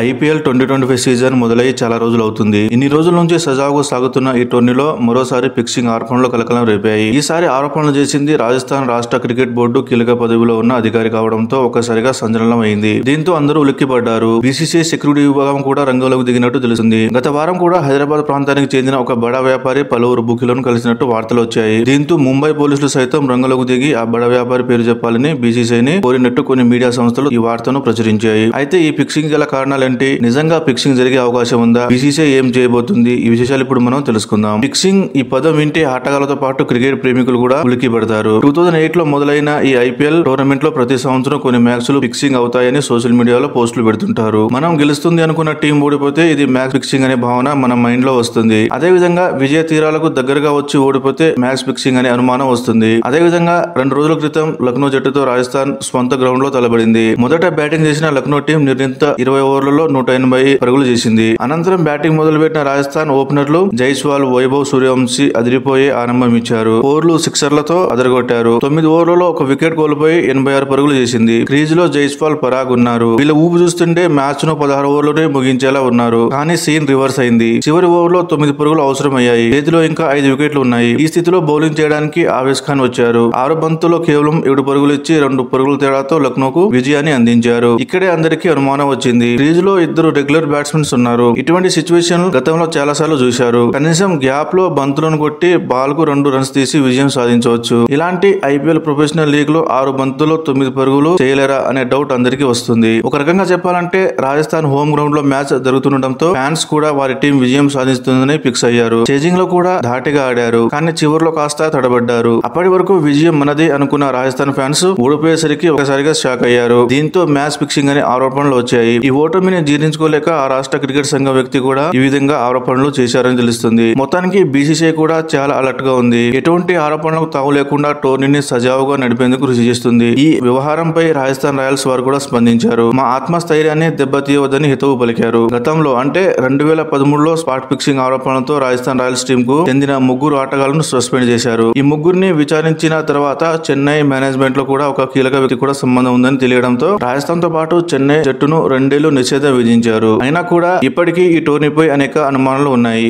IPL 2025 season మొదలై చాలా రోజులు అవుతుంది. ఇన్ని రోజుల నుంచి సజావుగా సాగుతున్న ఈ టోర్నీలో మరోసారి ఫిక్సింగ్ ఆరోపణలు కలకలం రేపాయి. ఈసారి ఆరోపణలు చేసింది రాజస్థాన్ రాష్ట్ర క్రికెట్ బోర్డు కీలక పదవిలో ఉన్న అధికారి కావడంతో ఒక్కసారిగా సంచలనం అయింది. దీంతో అందరూ ఉలిక్కిపడ్డారు. బీసీసీఐ సెక్యూరిటీ విభాగం కూడా రంగంలోకి దిగినట్టు తెలుస్తుంది. గత వారం కూడా హైదరాబాద్ ప్రాంతానికి చెందిన ఒక బడా వ్యాపారి పలువురు బుకీలను కలిసినట్టు వార్తలు వచ్చాయి. దీంతో ముంబై పోలీసులు సైతం రంగంలోకి దిగి ఆ బడా వ్యాపారి పేరు చెప్పాలని బీసీసీఐని కోరినట్టు కొన్ని మీడియా సంస్థలు ఈ వార్తను ప్రచురించాయి. అయితే ఈ ఫిక్సింగ్ గల కారణాలు ఏంటి? నిజంగా ఫిక్సింగ్ జరిగే అవకాశం ఉందా? బీసీసీఐ ఏం చేయబోతుంది? ఈ విశేషాలు ఇప్పుడు మనం తెలుసుకుందాం. ఫిక్సింగ్ ఈ పదం వింటే ఆటగాళ్లతో పాటు క్రికెట్ ప్రేమికులు కూడా ఉలిక్కి పడతారు. 2008 లో మొదలైన ఈ ఐపీఎల్ టోర్నమెంట్ లో ప్రతి సంవత్సరం కొన్ని మ్యాచ్లు ఫిక్సింగ్ అవుతాయని సోషల్ మీడియాలో పోస్టులు పెడుతుంటారు. మనం గెలుస్తుంది అనుకున్న టీం ఓడిపోతే ఇది మ్యాచ్ ఫిక్సింగ్ అనే భావన మన మైండ్ లో వస్తుంది. అదే విధంగా విజయ తీరాలకు దగ్గరగా వచ్చి ఓడిపోతే మ్యాచ్ ఫిక్సింగ్ అనే అనుమానం వస్తుంది. అదే విధంగా 2 రోజుల క్రితం లక్నో జట్టుతో రాజస్థాన్ స్వంత గ్రౌండ్ లో తలబడింది. మొదట బ్యాటింగ్ చేసిన లక్నో టీం నిర్ణీత 20 ఓవర్లలో 180 పరుగులు చేసింది. అనంతరం బ్యాటింగ్ మొదలుపెట్టిన రాజస్థాన్ ఓపెనర్లు జైస్వాల్, వైభవ్ సూర్యవంశీ అదిరిపోయే ఆరంభం ఇచ్చారు. ఓవర్లు సిక్సర్లతో అదరగొట్టారు. 9 ఓవర్లలో ఒక వికెట్ కోల్పోయి 86 పరుగులు చేసింది. క్రీజ్ లో జైస్వాల్, పరాగ్ ఉన్నారు. వీళ్ళ ఊపు చూస్తుంటే మ్యాచ్ ను 16 ఓవర్లోనే ముగించేలా ఉన్నారు. కానీ సీన్ రివర్స్ అయింది. చివరి ఓవర్లో 9 పరుగులు అవసరమయ్యాయి. చేతిలో ఇంకా 5 వికెట్లు ఉన్నాయి. ఈ స్థితిలో బౌలింగ్ చేయడానికి ఆవేశ్ ఖాన్ వచ్చారు. 6 బంతుల్లో కేవలం 7 పరుగులు ఇచ్చి 2 పరుగుల తేడాతో లక్నోకు విజయాన్ని అందించారు. ఇక్కడే అందరికీ అనుమానం వచ్చింది. క్రీజ్ లో 2 రెగ్యులర్ బ్యాట్స్మెన్స్ ఉన్నారు. ఇటువంటి సిచ్యువేషన్ గతంలో చాలా సార్లు చూశారు. కనీసం గ్యాప్ లో బంతులను కొట్టి బాల్ కు 2 రన్స్ తీసి విజయం సాధించవచ్చు. ఇలాంటి ఐపీఎల్ ప్రొఫెషనల్ లీగ్ లో 6 బంతుల్లో 9 పరుగులు చేయలేరా అనే డౌట్ అందరికీ వస్తుంది. ఒక రకంగా చెప్పాలంటే రాజస్థాన్ హోమ్ గ్రౌండ్ లో మ్యాచ్ జరుగుతుండటంతో ఫ్యాన్స్ కూడా వారి టీం విజయం సాధిస్తుందని ఫిక్స్ అయ్యారు. చేజింగ్ లో కూడా ధాటిగా ఆడారు. కానీ చివరిలో కాస్త తడబడ్డారు. అప్పటి వరకు విజయం మనదే అనుకున్న రాజస్థాన్ ఫ్యాన్స్ ఓడిపోయేసరికి ఒకసారిగా షాక్ అయ్యారు. దీంతో మ్యాచ్ ఫిక్సింగ్ అనే ఆరోపణలు వచ్చాయి. ఈ ఓటమిని జీర్ణించుకోలేక ఆ రాష్ట్ర క్రికెట్ సంఘం వ్యక్తి కూడా ఈ విధంగా ఆరోపణలు చేశారని తెలుస్తుంది. మొత్తానికి బీసీసీఐ కూడా చాలా అలర్ట్ గా ఉంది. ఎటువంటి ఆరోపణలకు తావు లేకుండా టోర్నీని సజావుగా నడిపేందుకు కృషి చేస్తుంది. ఈ వ్యవహారంపై రాజస్థాన్ రాయల్స్ వారు కూడా స్పందించారు. మా ఆత్మస్థైర్యాన్ని దెబ్బతీయవద్దని హితవు పలికారు. గతంలో అంటే 2013లో స్పాట్ ఫిక్సింగ్ ఆరోపణలతో రాజస్థాన్ రాయల్స్ టీం కు చెందిన 3 ఆటగాళ్లను సస్పెండ్ చేశారు. ఈ 3 విచారించిన తర్వాత చెన్నై మేనేజ్మెంట్ లో కూడా ఒక కీలక వ్యక్తి కూడా సంబంధం ఉందని తెలియడంతో రాజస్థాన్ తో పాటు చెన్నై జట్టును 2 ఏళ్లు నిషేధం విధించారు. అయినా కూడా ఇప్పటికీ ఈ టోర్నీపై అనేక అనుమానాలు ఉన్నాయి.